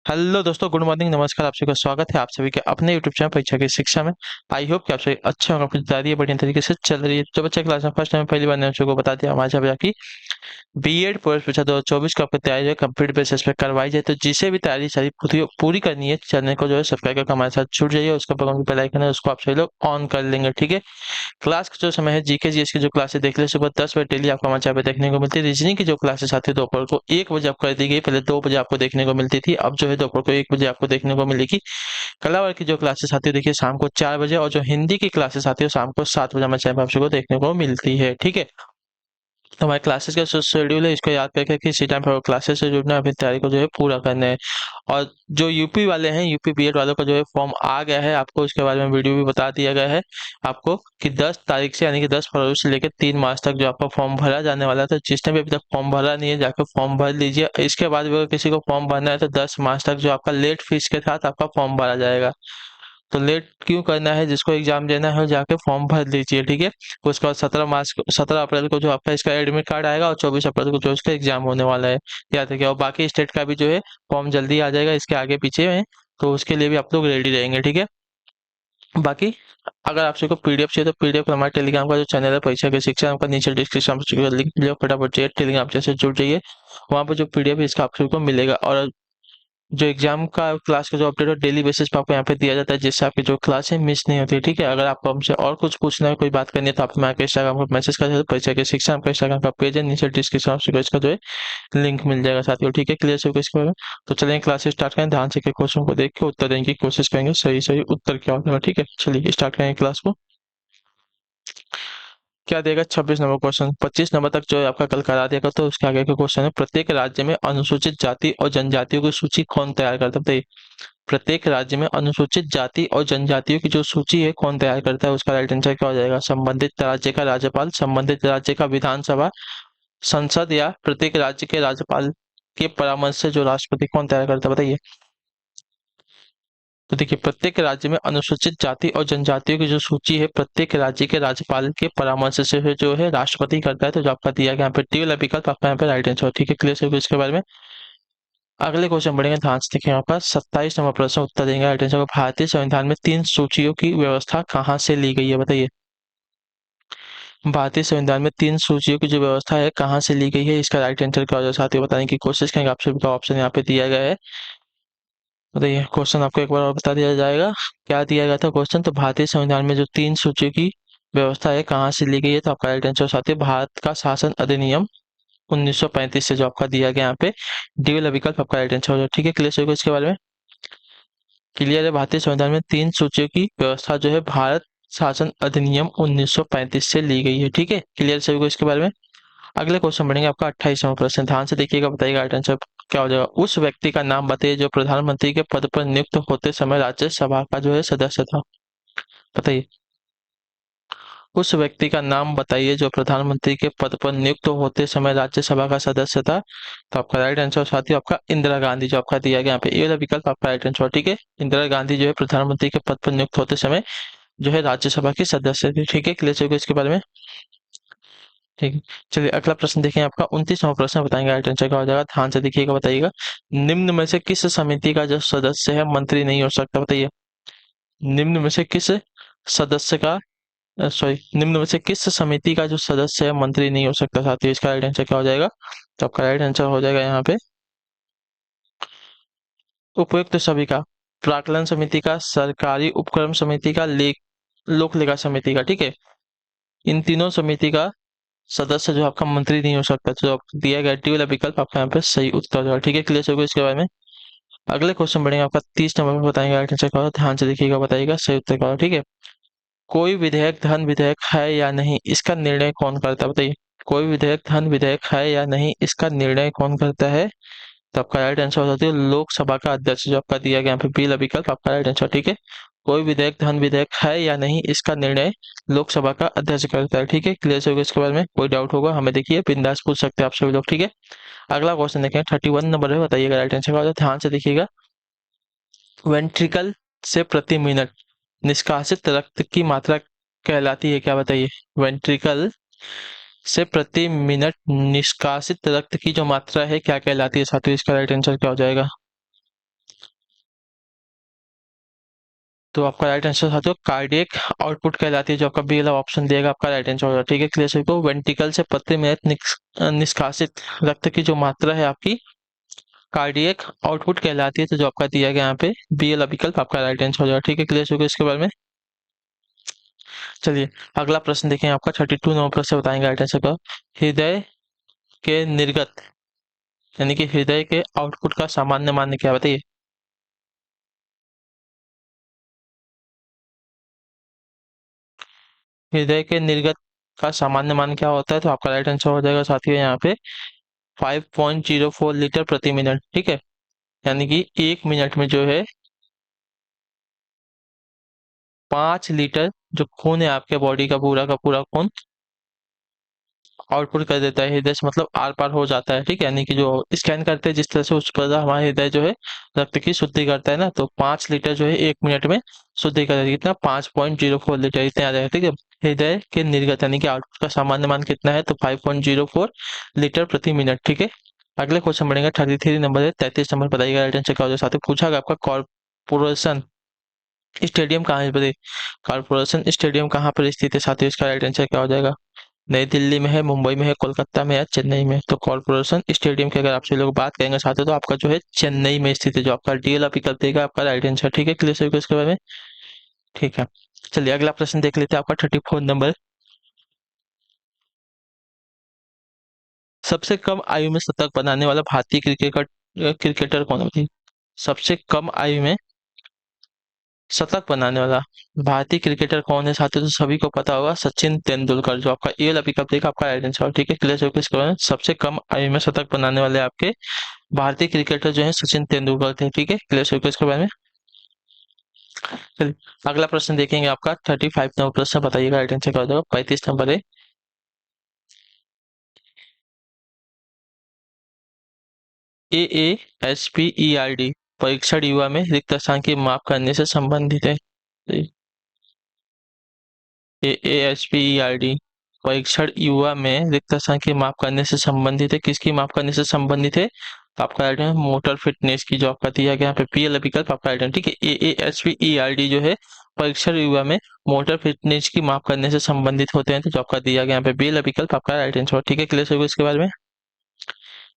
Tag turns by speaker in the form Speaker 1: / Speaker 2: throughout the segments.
Speaker 1: Hello दोस्तों, good morning, नमस्कार। आप सभी का स्वागत है आप सभी के अपने यूट्यूब चैनल परीक्षा की शिक्षा में। आई होप कि आप सभी अच्छे होंगे, अपनी तैयारी बढ़िया तरीके से चल रही है। जो बच्चे क्लास में फर्स्ट टाइम पहली बार नए बच्चों को बता दिया हमारे यहाँ की बीएड प्रवेश परीक्षा 2024 का आपकी तैयारी है कंप्लीट बेसिस पे करवाई जाए। तो जिसे भी तैयारी सारी पूरी पूरी करनी है, चैनल को जो है सब्सक्राइब करके हमारे साथ जुड़ जाइए। उसका बगल में बेल आइकन है, उसको आप सभी लोग ऑन कर लेंगे, ठीक है। क्लास का जो समय है, जीके जीएस की जो क्लासेस देख ले सुबह 10 बजे डेली आपको हमारे यहाँ पे देखने को मिलती है। रीजनिंग की जो क्लासेस आती है दोपहर को 1 बजे आपको कर दी गई, पहले 2 बजे आपको देखने को मिलती थी, अब जो है दोपहर को 1 बजे आपको देखने को मिलेगी। कला वर्ग की जो क्लासेस आती है देखिए शाम को 4 बजे, और जो हिंदी की क्लासेस आती है शाम को 7 बजे हमारे चैनल पर आप सबको देखने को मिलती है, ठीक है। तो हमारे क्लासेस का जो शेड्यूल है इसको याद करके कि इसी टाइम पर क्लासेस से जुड़ना है, अपनी तैयारी को जो है पूरा करना है। और जो यूपी वाले हैं, यूपी बीएड वालों का जो है फॉर्म आ गया है, आपको उसके बारे में वीडियो भी बता दिया गया है आपको कि 10 तारीख से, यानी कि 10 फरवरी से लेकर 3 मार्च तक जो आपका फॉर्म भरा जाने वाला है। तो जिसने भी अभी तक फॉर्म भरा नहीं है, जाकर फॉर्म भर लीजिए। इसके बाद भी अगर किसी को फॉर्म भरना है तो 10 मार्च तक जो आपका लेट फीस के साथ आपका फॉर्म भरा जाएगा। तो लेट क्यों करना है, जिसको एग्जाम देना है जाके फॉर्म भर लीजिए, ठीक है। उसके बाद 17 मार्च को, 17 अप्रैल को जो आपका इसका एडमिट कार्ड आएगा, और 24 अप्रैल को जो इसका एग्जाम होने वाला है, याद रखिए। और बाकी स्टेट का भी जो है फॉर्म जल्दी आ जाएगा, इसके आगे पीछे में। तो उसके लिए भी आप लोग रेडी रहेंगे, ठीक है। बाकी अगर आप सबको पीडीएफ चाहिए तो पीडीएफ हमारे टेलीग्राम का जो चैनल है परीक्षा की शिक्षा, आपका नीचे डिस्क्रिप्शन में लिंक मिलेगा, फटाफट चाहिए टेलीग्राम जैसे जुड़ जाइए। वहाँ पर जो पीडीएफ है इसका आप सबको मिलेगा। और जो एग्जाम का क्लास का जो अपडेट है डेली बेसिस पे आपको यहाँ पे दिया जाता है, जिससे आपकी जो क्लास है मिस नहीं होती है, ठीक है। अगर आपको हमसे और कुछ पूछना है, कोई बात करनी है, तो आप हमारे इंस्टाग्राम पर मैसेज कर सकते हो। परीक्षा की शिक्षा आपका इंस्टाग्राम का पेज है, नीचे डिस्क्रिप्शन में इसका जो है लिंक मिल जाएगा साथियों, ठीक है। क्लियर से इसके बारे में। तो चलिए क्लासेस स्टार्ट करें, ध्यान से क्वेश्चन को देख के उत्तर देने की कोशिश करेंगे, सही सही उत्तर क्या होगा, ठीक है। चलिए स्टार्ट करेंगे क्लास को। क्या देगा 26 नंबर क्वेश्चन, 25 नंबर तक जो है आपका कल करा देगा। तो उसके आगे का क्वेश्चन है, प्रत्येक राज्य में अनुसूचित जाति और जनजातियों की सूची कौन तैयार करता है, बताइए। प्रत्येक राज्य में अनुसूचित जाति और जनजातियों की जो सूची है कौन तैयार करता है, उसका राइट आंसर क्या हो जाएगा। संबंधित राज्य का राज्यपाल, संबंधित राज्य का विधानसभा, संसद, या प्रत्येक राज्य के राज्यपाल के परामर्श से जो राष्ट्रपति कौन तैयार करता है, बताइए। तो देखिए, प्रत्येक राज्य में अनुसूचित जाति और जनजातियों की जो सूची है प्रत्येक राज्य के राज्यपाल के परामर्श से जो है राष्ट्रपति करता है। तो जो आपका दिया गया यहाँ पे टी वाला विकल्प आपका यहाँ पे राइट आंसर, ठीक है। क्लियर से इसके बारे में। अगले क्वेश्चन बढ़ेंगे, ध्यान से देखेंगे। आपका 27 नंबर प्रश्न उत्तर देंगे राइट आंसर को। भारतीय संविधान में 3 सूचियों की व्यवस्था कहाँ से ली गई है, बताइए। भारतीय संविधान में 3 सूचियों की जो व्यवस्था है कहाँ से ली गई है, इसका राइट आंसर क्या हो जाए साथियों, बताने की कोशिश करेंगे। आप सभी का ऑप्शन यहाँ पे दिया गया है, बताइए। क्वेश्चन आपको एक बार और बता दिया जाएगा, क्या दिया गया था क्वेश्चन। तो भारतीय संविधान में जो 3 सूचियों की व्यवस्था है कहाँ से ली गई है, तो आपका राइट आंसर साथियों भारत का शासन अधिनियम 1935 से जो आपका दिया गया यहाँ पे डी वाला विकल्प आपका राइट आंसर हो जाए, ठीक है। क्लियर होगा इसके बारे में। क्लियर है, भारतीय संविधान में 3 सूचियों की व्यवस्था जो है भारत शासन अधिनियम 1935 से ली गई है, ठीक है। क्लियर सभी को इसके बारे में। अगले क्वेश्चन बढ़ेंगे, आपका 28वां प्रश्न, ध्यान से देखिएगा, बताइएगा राइट आंसर क्या हो जाएगा। उस व्यक्ति का नाम बताइए जो प्रधानमंत्री के पद पर नियुक्त होते समय राज्यसभा का जो है सदस्य था, बताइए। उस व्यक्ति का नाम बताइए जो प्रधानमंत्री के पद पर नियुक्त होते समय राज्यसभा का सदस्य था। तो आपका राइट आंसर साथियों आपका इंदिरा गांधी, जो आपका दिया गया यहाँ पे ये वाला विकल्प आपका राइट आंसर, ठीक है। इंदिरा गांधी जो है प्रधानमंत्री के पद पर नियुक्त होते समय जो है राज्यसभा की सदस्य थी, ठीक है। क्लियर होगा इसके बारे में, ठीक है। चलिए अगला प्रश्न देखें, आपका 29वां प्रश्न, बताएंगे राइट आंसर क्या हो जाएगा। ध्यान से देखिएगा, बताइएगा। निम्न में से किस समिति का जो सदस्य है मंत्री नहीं हो सकता, बताइए। निम्न में से किस सदस्य का सॉरी निम्न में से किस समिति का जो सदस्य है मंत्री नहीं हो सकता साथियों, इसका राइट आंसर क्या हो जाएगा। तो आपका राइट आंसर हो जाएगा यहाँ पे उपयुक्त सभी का, प्राकलन समिति का, सरकारी उपक्रम समिति का, लेख लोक लेखा समिति का, ठीक है। इन तीनों समिति का सदस्य जो आपका मंत्री नहीं हो सकता। तो जो आपको दिया गया टी वाला विकल्प आपका यहाँ पे सही उत्तर होगा, ठीक है। क्लियर होगा इसके बारे में। अगले क्वेश्चन बढ़ेंगे, आपका 30 नंबर में बताएंगे राइट आंसर क्या होगा। ध्यान से देखिएगा, बताइएगा सही उत्तर क्या होगा, ठीक है। कोई विधेयक धन विधेयक है या नहीं, इसका निर्णय कौन करता है, बताइए। कोई विधेयक धन विधेयक है या नहीं, इसका निर्णय कौन करता है। तो आपका राइट आंसर हो जाती है लोकसभा का अध्यक्ष, जो आपका दिया गया यहाँ पे बी वाला विकल्प आपका राइट आंसर, ठीक है। कोई विधेयक धन विधेयक है या नहीं, इसका निर्णय लोकसभा का अध्यक्ष करता है, ठीक है। क्लियर होगा इसके बारे में, कोई डाउट होगा हमें देखिए बिंदास पूछ सकते हैं आप सभी लोग, ठीक है। अगला क्वेश्चन देखें, 31 नंबर है, बताइएगा राइट आंसर क्या होगा। ध्यान से देखिएगा। वेंट्रिकल से प्रति मिनट निष्कासित रक्त की मात्रा कहलाती है क्या, बताइए। वेंट्रिकल से प्रति मिनट निष्कासित रक्त की जो मात्रा है क्या कहलाती है साथियों, इसका राइट आंसर क्या हो जाएगा। तो आपका राइट आंसर साथियों कार्डियक आउटपुट कहलाती है, जो आपका बी वाला ऑप्शन देगा आपका राइट आंसर होगा। ठीक है, क्लियर सभी को। वेंट्रिकल से प्रति मिनट निष्कासित रक्त की जो मात्रा है आपकी कार्डियक आउटपुट कहलाती है, तो जो आपका दिया गया यहाँ पे बी वाला विकल्प आपका राइट आंसर हो जाएगा। ठीक है, क्लियर सभी को इसके बारे में। चलिए अगला प्रश्न देखें, आपका 32 नंबर प्रश्न बताएंगे राइट आंसर का। हृदय के निर्गत यानी कि हृदय के आउटपुट का सामान्य मान क्या है? बताइए। हृदय के निर्गत का सामान्य मान क्या होता है? तो आपका राइट आंसर हो जाएगा साथियों यहाँ पे 5.04 लीटर प्रति मिनट। ठीक है, यानी कि 1 मिनट में जो है 5 लीटर जो खून है आपके बॉडी का पूरा खून आउटपुट कर देता है हृदय से, मतलब आर पार हो जाता है। ठीक है, यानी कि जो स्कैन करते हैं जिस तरह से, उस पर हमारा हृदय जो है रक्त की शुद्धि करता है ना, तो 5 लीटर जो है 1 मिनट में शुद्धि कर देता है। कितना? 5.04 लीटर इतने आ जाएगा। ठीक है, हृदय के निर्गत यानी कि आउटपुट का सामान्य मान कितना है? तो 5.04 लीटर प्रति मिनट। ठीक है, अगले क्वेश्चन बढ़ेगा 33 नंबर है। 33 नंबर बताइएगा राइट आंसर क्या हो जाए। साथ ही पूछा गया आपका कॉर्पोरेशन स्टेडियम कहाँ है? बताइए, कॉर्पोरेशन स्टेडियम कहाँ पर स्थित है साथियों? इसका राइट आंसर क्या हो जाएगा? नई दिल्ली में है, मुंबई में है, कोलकाता में है, चेन्नई में? तो कॉर्पोरेशन स्टेडियम की अगर आपसे लोग बात करेंगे साथियों, तो आपका जो है चेन्नई में स्थित है, जो आपका डी वाला विकल्प देगा आपका राइट आंसर। ठीक है, क्लियर सभी को इसके बारे में। ठीक है, चलिए अगला प्रश्न देख लेते हैं, आपका 34 नंबर। सबसे कम आयु में शतक बनाने वाला भारतीय क्रिकेटर कौन है? बताइए। सबसे कम आयु में शतक बनाने वाला भारतीय क्रिकेटर कौन है साथियों? तो सभी को पता होगा, सचिन तेंदुलकर, जो आपका ए वाला पिकअप देगा आपका राइट आंसर। ठीक है, क्लियर हो इसके बारे में। सबसे कम आयु में शतक बनाने वाले आपके भारतीय क्रिकेटर जो है सचिन तेंदुलकर थे। ठीक है, क्लियर हो इसके बारे में। चलिए अगला प्रश्न देखेंगे, आपका 35 नंबर प्रश्न बताइएगा राइट आंसर क्या हो जाएगा। 35 नंबर है। AASPERD परीक्षण युवा में रिक्त स्थान की माप करने से संबंधित है। AASPERD परीक्षण युवा में रिक्त स्थान की माप करने से संबंधित है। किसकी माप करने से संबंधित है? तो आपका राइट है मोटर फिटनेस की, जो आपका दिया गया यहाँ पे पी वाला विकल्प आपका राइट है। ठीक है, AASPERD जो है परीक्षण युवा में मोटर फिटनेस की माप करने से संबंधित होते हैं, तो जो आपका दिया गया यहाँ पे बी वाला विकल्प आपका राइट आंसर। ठीक है, क्लियर होगा इसके बारे में।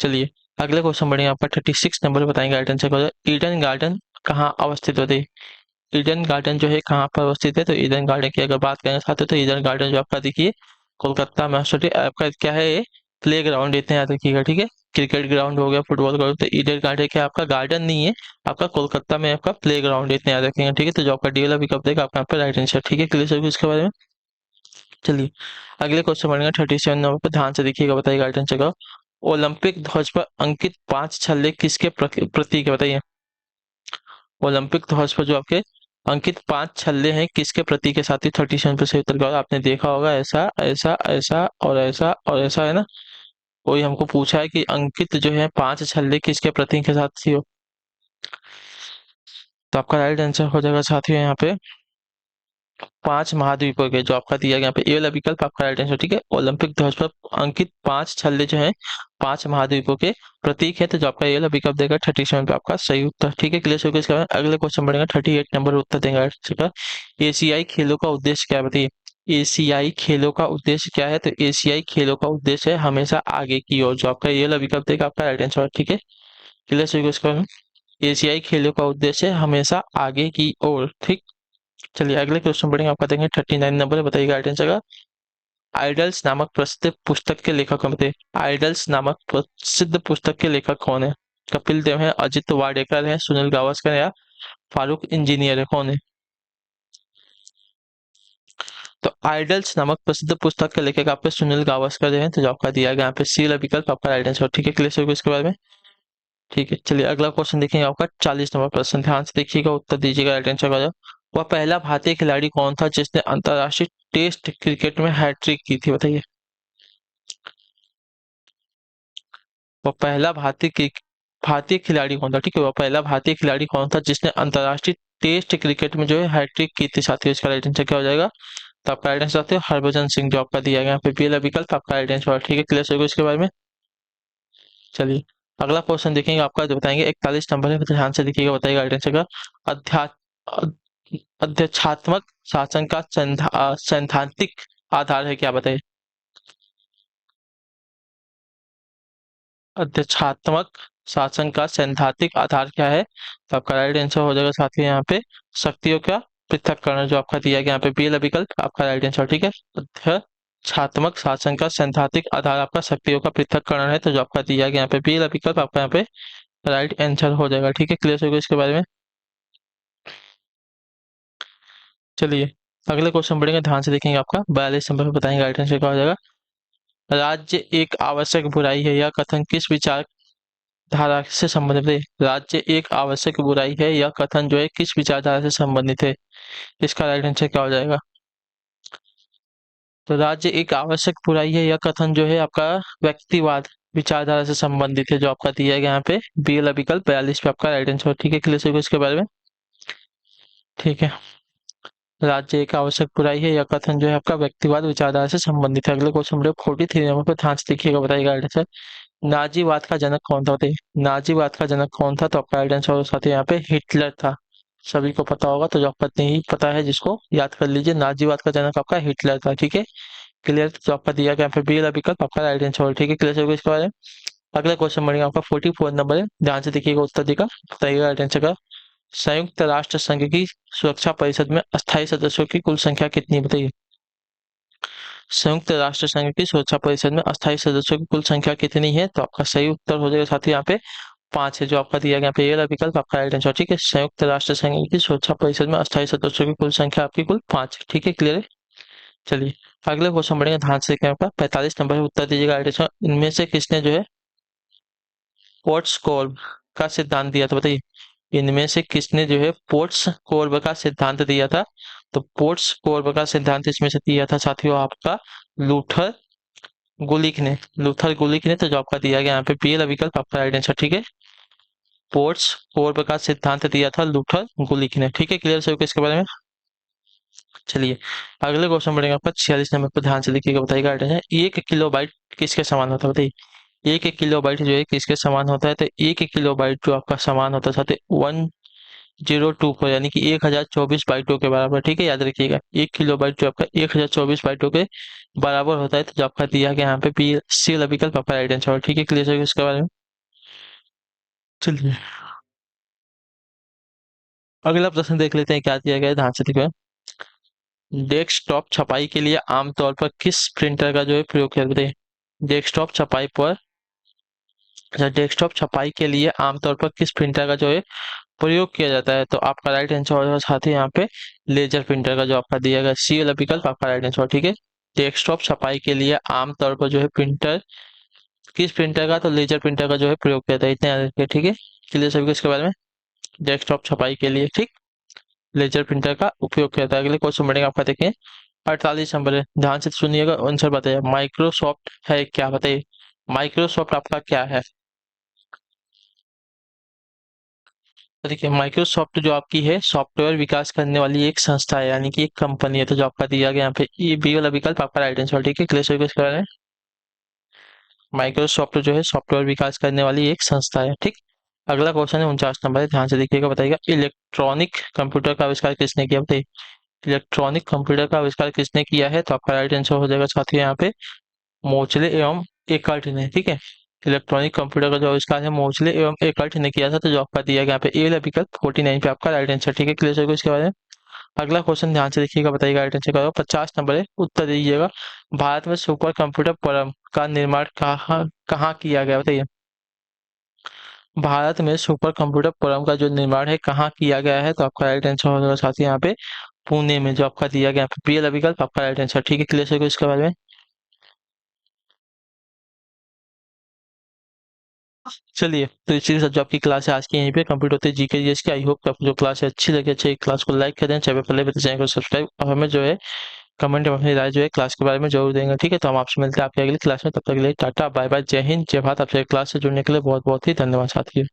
Speaker 1: चलिए अगले क्वेश्चन बढ़ेंगे, आपका 36 नंबर बताएंगे राइट आंसर क्या होगा। ईडन गार्डन कहाँ अवस्थित होते हैं? ईडन गार्डन जो है कहाँ पर अवस्थित है? तो ईडन गार्डन की अगर बात करना चाहते हो, तो ईडन गार्डन जो आपका देखिए कोलकाता में सॉरी आपका क्या है, ये प्ले ग्राउंड, इतने याद रखिएगा। ठीक है, क्रिकेट ग्राउंड हो गया, फुटबॉल ग्राउंड, तो ईडन गार्डन क्या है? आपका गार्डन नहीं है, आपका कोलकाता में आपका प्ले ग्राउंड, इतने याद रखेंगे। ठीक है, तो जो आपका डी वाला विकल्प देगा आपका यहाँ पे राइट आंसर। ठीक है, क्लियर सभी इसके बारे में। चलिए अगले क्वेश्चन बढ़ेंगे 37 नंबर पर, ध्यान से देखिएगा, बताइएगा राइट आंसर का। ओलंपिक ध्वज पर अंकित 5 छल्ले किसके प्रतीक है? बताइए। ओलंपिक ध्वज पर जो आपके अंकित 5 छल्ले हैं किसके प्रतीक के साथ ही? 37 पे सही उत्तर का होगा। आपने देखा होगा ऐसा ऐसा ऐसा और ऐसा और ऐसा, है ना? कोई हमको पूछा है कि अंकित जो है 5 छल्ले किसके प्रतीक के साथ थी हो, तो आपका राइट आंसर हो जाएगा साथियों यहाँ पे 5 महाद्वीपों के, जो आपका दिया गया यहाँ पे ए वाला विकल्प आपका राइट आंसर। ठीक है, ओलंपिक ध्वज पर अंकित 5 छल्ले जो है 5 महाद्वीपों के प्रतीक है, तो जो आपका ये वाला विकल्प देगा 37 पे आपका सही उत्तर। ठीक है, क्लियर हो गया इसका। अगले क्वेश्चन बढ़ेगा 38 नंबर उत्तर देंगे आंसर का। एशियाई खेलों का उद्देश्य क्या है? बताइए। एशियाई खेलों का उद्देश्य क्या है? तो एशियाई खेलों का उद्देश्य है हमेशा आगे की ओर, जो आपका ये वाला विकल्प देगा आपका राइट आंसर। ठीक है, क्लियर हो गया इसका। एशियाई खेलों का उद्देश्य है हमेशा आगे की ओर। ठीक, चलिए अगले क्वेश्चन बढ़ेंगे, आपका देंगे 39 नंबर, बताइएगा राइट आंसर का। आइडल्स नामक प्रसिद्ध पुस्तक के लेखक कौन थे? आइडल्स नामक प्रसिद्ध पुस्तक के लेखक कौन है? कपिल देव है, अजित वाडेकर है, सुनील गावस्कर है, या फारूक इंजीनियर है? कौन है? तो आइडल्स नामक प्रसिद्ध पुस्तक के लेखक आपके सुनील गावस्कर हैं, तो जो आपका दिया गया यहाँ पे सी वाला विकल्प आपका राइट आंसर। ठीक है, क्लियर होगा इसके बारे में। ठीक है, चलिए अगला क्वेश्चन देखेंगे, आपका 40 नंबर प्रश्न, ध्यान से देखिएगा, उत्तर दीजिएगा राइट आंसर का। वह पहला भारतीय खिलाड़ी कौन था जिसने अंतर्राष्ट्रीय टेस्ट क्रिकेट में हैट्रिक की थी? बताइए। वह पहला भारतीय खिलाड़ी कौन था? ठीक है, वह पहला भारतीय खिलाड़ी कौन था जिसने अंतर्राष्ट्रीय टेस्ट क्रिकेट में जो है हैट्रिक की थी साथियों? इसका राइट आंसर क्या हो जाएगा? तो आपका राइट आंसर साथियों हरभजन सिंह, जो आपका दिया गया यहाँ पे पी वाला विकल्प आपका राइट आंसर। ठीक है, क्लियर होगा इसके बारे में। चलिए अगला क्वेश्चन देखेंगे, आपका जो बताएंगे 41 नंबर है, ध्यान से देखिएगा, बताइएगा राइट आंसर का। अध्यात्म अध्यक्षात्मक शासन का सैद्धांतिक आधार है, क्या बताइए? अध्यक्षात्मक शासन का सैद्धांतिक आधार क्या है? तो आपका राइट आंसर हो जाएगा साथियों यहाँ पे शक्तियों का पृथक्करण, जो आपका दिया गया यहाँ पे बी वाला विकल्प आपका राइट आंसर। ठीक है, अध्यक्षात्मक शासन का सैद्धांतिक आधार आपका शक्तियों का पृथक्करण है, तो जो आपका दिया गया यहाँ पे बी वाला विकल्प आपका यहाँ पे राइट आंसर हो जाएगा। ठीक है, क्लियर हो गया इसके बारे में। चलिए अगले क्वेश्चन बढ़ेंगे, ध्यान से देखेंगे। आपका 42 नंबर पे बताएंगे राइट आंसर क्या हो जाएगा। राज्य एक आवश्यक बुराई है, यह कथन किस विचार धारा से संबंधित है? राज्य एक आवश्यक बुराई है, यह कथन जो है किस विचारधारा से संबंधित है? इसका राइट आंसर क्या हो जाएगा? तो राज्य एक आवश्यक बुराई है, यह कथन जो है आपका व्यक्तिवाद विचारधारा से संबंधित है, जो आपका दिया गया यहाँ पे बी वाला विकल्प 42 पे आपका राइट आंसर। ठीक है, क्लियर हो इसके बारे में। ठीक है, राज्य एक आवश्यक बुराई है, यह कथन जो है आपका व्यक्तिवाद विचारधारा से संबंधित है। अगले क्वेश्चन नंबर 43 नंबर पर ध्यान से देखिएगा, बताइएगा राइट आंसर। नाजीवाद का जनक कौन था, बताइए? नाजीवाद का जनक कौन था? तो आपका राइट आंसर होगा साथ ही यहाँ पे हिटलर था। सभी को पता होगा, तो जो आपका नहीं पता है जिसको याद कर लीजिए, नाजीवाद का जनक आपका हिटलर था। ठीक है, क्लियर। तो आपका दिया गया यहाँ पे बी वाला विकल्प आपका राइट आंसर होगा। ठीक है, क्लियर हो गया इसके बारे में। अगला क्वेश्चन बढ़ेगा आपका 44 नंबर है, ध्यान से देखिएगा उत्तर देगा, बताइएगा राइट आंसर का। संयुक्त राष्ट्र संघ की सुरक्षा परिषद में अस्थायी सदस्यों की कुल संख्या कितनी, बताइए? संयुक्त राष्ट्र संघ की सुरक्षा परिषद में अस्थायी सदस्यों की कुल संख्या कितनी है? तो आपका सही उत्तर हो जाएगा साथी यहाँ पे 5 है, जो आपका दिया गया यहाँ पे ये वाला विकल्प आपका राइट आंसर। ठीक है, संयुक्त राष्ट्र संघ की सुरक्षा परिषद में अस्थायी सदस्यों की कुल संख्या आपकी कुल 5 है। ठीक है, क्लियर है। चलिए अगले क्वेश्चन बढ़ेंगे, ध्यान से देखें। आपका 45 नंबर है, उत्तर दीजिएगा राइट आंसर। इनमें से किसने जो है पोर्ट्स कोल्ब का सिद्धांत दिया था, बताइए? इनमें से किसने जो है पोर्ट्स कोल्ब का सिद्धांत दिया था? तो पोर्ट्स कोल्ब का सिद्धांत इसमें से दिया था साथियों आपका लूथर गुलिक ने। लूथर गुलिक ने, तो जो आपका दिया गया यहाँ पे पी वाला विकल्प आपका राइट आंसर। ठीक है, पोर्ट्स कोल्ब का सिद्धांत दिया था लूथर गुलिक ने। ठीक है, क्लियर सभी को इसके बारे में। चलिए अगले क्वेश्चन बढ़ेगा आपका 46 नंबर पर, ध्यान से देखिएगा, बताइएगा राइट आंसर। 1 किलोबाइट किसके समान होता है, बताइए? 1 किलोबाइट जो है किसके समान होता है? तो 1 किलोबाइट जो आपका समान होता है साथ 1024 यानी कि 1024 बाइटों के बराबर। ठीक है, याद रखिएगा 1 किलोबाइट जो आपका 1024 बाइटों के बराबर होता है, तो जो आपका दिया गया यहाँ पे पी सी वाला विकल्प आपका राइट आंसर। ठीक है, क्लियर है इसके बारे में। चलिए अगला प्रश्न देख लेते हैं, क्या दिया गया है, ध्यान से देखिए। डेस्कटॉप छपाई के लिए आमतौर पर किस प्रिंटर का जो है प्रयोग किया जाता है? डेस्कटॉप छपाई पर अच्छा डेस्कटॉप छपाई के लिए आमतौर पर किस प्रिंटर का जो है प्रयोग किया जाता है? तो आपका राइट आंसर होगा साथ ही यहाँ पे लेजर प्रिंटर का, जो आपका दिया गया सी वाला विकल्प आपका राइट आंसर। ठीक है, डेस्कटॉप छपाई के लिए आमतौर पर जो है प्रिंटर किस प्रिंटर का? तो लेजर प्रिंटर का जो है प्रयोग किया जाता है, इतना याद रखिए। ठीक है, क्लियर सभी को इसके बारे में। डेस्कटॉप छपाई के लिए ठीक लेजर प्रिंटर का उपयोग किया जाता है। अगले क्वेश्चन बढ़ेगा आपका, देखें 48 नंबर है, ध्यान से सुनिएगा, आंसर बताइए। माइक्रोसॉफ्ट है क्या, बताइए? माइक्रोसॉफ्ट आपका क्या है? तो देखिए माइक्रोसॉफ्ट जो आपकी है सॉफ्टवेयर विकास करने वाली एक संस्था है, यानी कि एक कंपनी है, तो जो आपका दिया गया यहाँ पे ये बी वाला विकल्प आपका राइट आंसर। ठीक है, क्लियर इसके बारे में। माइक्रोसॉफ्ट जो है सॉफ्टवेयर विकास करने वाली एक संस्था है। ठीक, अगला क्वेश्चन है 49 नंबर है, ध्यान से देखिएगा, बताइएगा। इलेक्ट्रॉनिक कंप्यूटर का आविष्कार किसने किया, बताइए? इलेक्ट्रॉनिक कंप्यूटर का आविष्कार किसने किया है? तो आपका राइट आंसर हो जाएगा साथियों यहाँ पे मोचले एवं एकर्ट ने। ठीक है, इलेक्ट्रॉनिक कंप्यूटर का जो आविष्कार है मोचले एवं एकर्ट ने किया था, तो जो आपका दिया गया यहाँ पे ए वाला विकल्प 49 पे आपका राइट आंसर। ठीक है, क्लियर है इसके बारे में। अगला क्वेश्चन ध्यान से देखिएगा, बताइएगा राइट आंसर का। 50 नंबर है, उत्तर दीजिएगा। भारत में सुपर कंप्यूटर परम का निर्माण कहाँ कहाँ किया गया, बताइए? भारत में सुपर कंप्यूटर परम का जो निर्माण है कहाँ किया गया है? तो आपका राइट आंसर हो जाएगा साथी यहाँ पे पुणे में, जो आपका दिया गया है पी वाला विकल्प आपका राइट आंसर। ठीक है, क्लियर है इसके बारे में। चलिए तो इसी के साथ जो आपकी क्लास है आज की यहीं पे कंप्लीट होती है, जीके जीएस की। आई होप कि आपको जो क्लास है अच्छी लगी। अच्छी क्लास को लाइक करें, चैनल पर पहले चैनल को सब्सक्राइब, और हमें जो है कमेंट में अपनी राय जो है क्लास के बारे में जरूर देंगे। ठीक है, तो हम आपसे मिलते हैं आपकी अगली क्लास में, तब तक के लिए टाटा बाय बाय, जय हिंद जय भारत। आपसे क्लास से जुड़ने के लिए बहुत बहुत ही धन्यवाद साथियों।